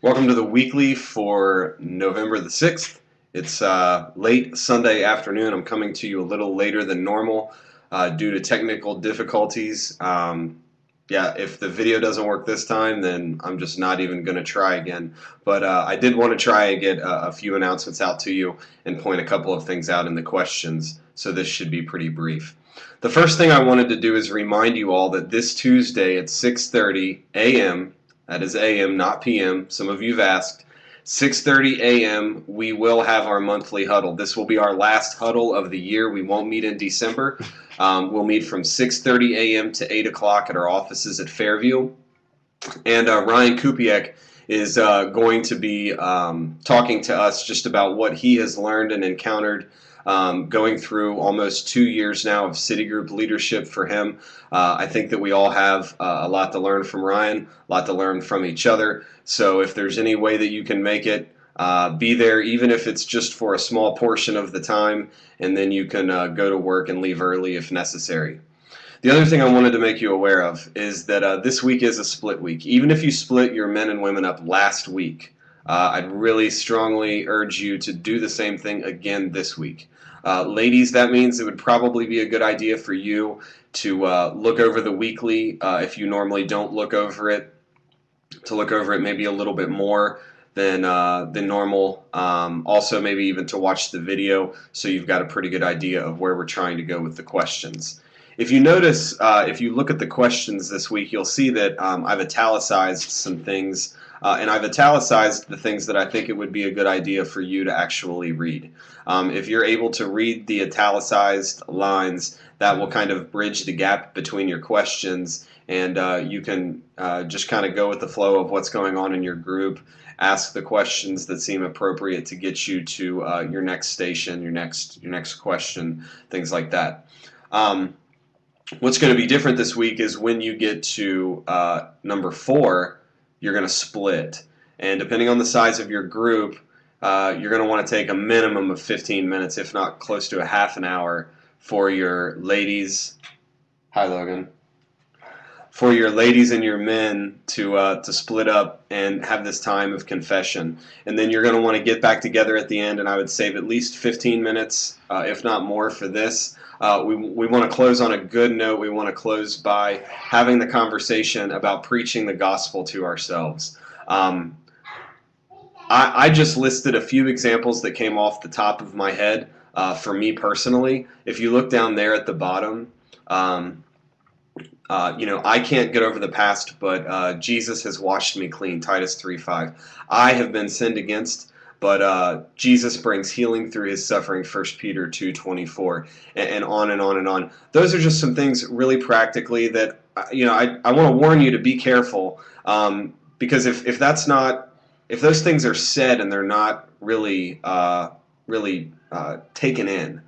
Welcome to the weekly for November the 6th. It's late Sunday afternoon. I'm coming to you a little later than normal due to technical difficulties. Yeah, if the video doesn't work this time, then I'm just not even going to try again. But I did want to try and get a few announcements out to you and point a couple of things out in the questions, so this should be pretty brief. The first thing I wanted to do is remind you all that this Tuesday at 6:30 a.m., that is AM, not PM. Some of you have asked. 6:30 a.m. we will have our monthly huddle. This will be our last huddle of the year. We won't meet in December. We'll meet from 6:30 a.m. to 8 o'clock at our offices at Fairview. And Ryan Kupiec is going to be talking to us just about what he has learned and encountered going through almost 2 years now of Citigroup leadership for him. I think that we all have a lot to learn from Ryan, a lot to learn from each other. So if there's any way that you can make it, be there, even if it's just for a small portion of the time, and then you can go to work and leave early if necessary. The other thing I wanted to make you aware of is that this week is a split week. Even if you split your men and women up last week, I'd really strongly urge you to do the same thing again this week. Ladies, that means it would probably be a good idea for you to look over the weekly if you normally don't look over it, to look over it maybe a little bit more than normal. Also, maybe even to watch the video so you've got a pretty good idea of where we're trying to go with the questions. If you notice, if you look at the questions this week, you'll see that I've italicized some things, and I've italicized the things that I think it would be a good idea for you to actually read. If you're able to read the italicized lines, that will kind of bridge the gap between your questions, and you can just kind of go with the flow of what's going on in your group, ask the questions that seem appropriate to get you to your next station, your next question, things like that. What's going to be different this week is when you get to number 4, you're going to split. And depending on the size of your group, you're going to want to take a minimum of 15 minutes, if not close to a half an hour, for your ladies. Hi, Logan. For your ladies and your men to split up and have this time of confession. And then you're going to want to get back together at the end, and I would save at least 15 minutes, if not more, for this. We want to close on a good note. We want to close by having the conversation about preaching the gospel to ourselves. I just listed a few examples that came off the top of my head for me personally. If you look down there at the bottom, I can't get over the past, but Jesus has washed me clean, Titus 3:5. I have been sinned against, but Jesus brings healing through his suffering, 1 Peter 2:24, and on and on and on. Those are just some things really practically that, I want to warn you to be careful, because if those things are said and they're not really taken in,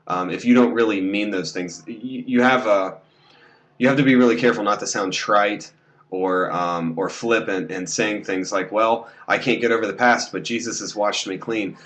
if you don't really mean those things, you have to be really careful not to sound trite or flippant and saying things like, well, I can't get over the past, but Jesus has washed me clean.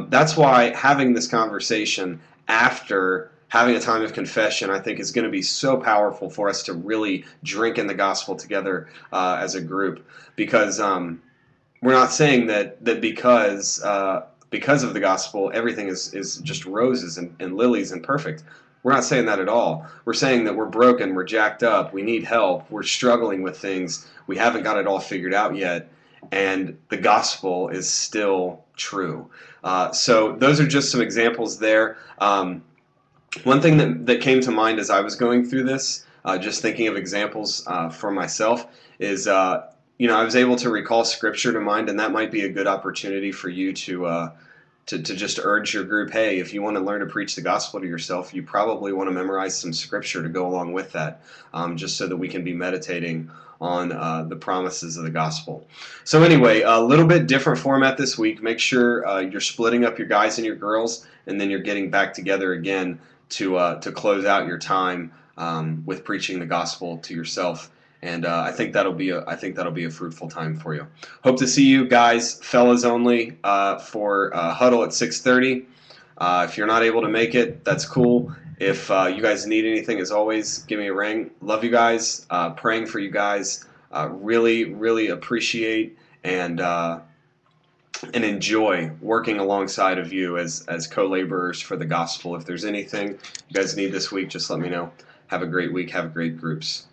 That's why having this conversation after having a time of confession, I think, is going to be so powerful for us to really drink in the gospel together as a group. Because we're not saying that because of the gospel, everything is just roses and lilies and perfect. We're not saying that at all. We're saying that we're broken, we're jacked up, we need help, we're struggling with things, we haven't got it all figured out yet, and the gospel is still true. So those are just some examples there. One thing that came to mind as I was going through this, just thinking of examples for myself, is I was able to recall scripture to mind, and that might be a good opportunity for you to just urge your group, hey, if you want to learn to preach the gospel to yourself, you probably want to memorize some scripture to go along with that, just so that we can be meditating on the promises of the gospel. So anyway, a little bit different format this week. Make sure you're splitting up your guys and your girls, and then you're getting back together again to close out your time with preaching the gospel to yourself. And I think that'll be a fruitful time for you. Hope to see you guys, fellas only, for huddle at 6:30. If you're not able to make it, that's cool. If you guys need anything, as always, give me a ring. Love you guys. Praying for you guys. Really, really appreciate and enjoy working alongside of you as co-laborers for the gospel. If there's anything you guys need this week, just let me know. Have a great week. Have great groups.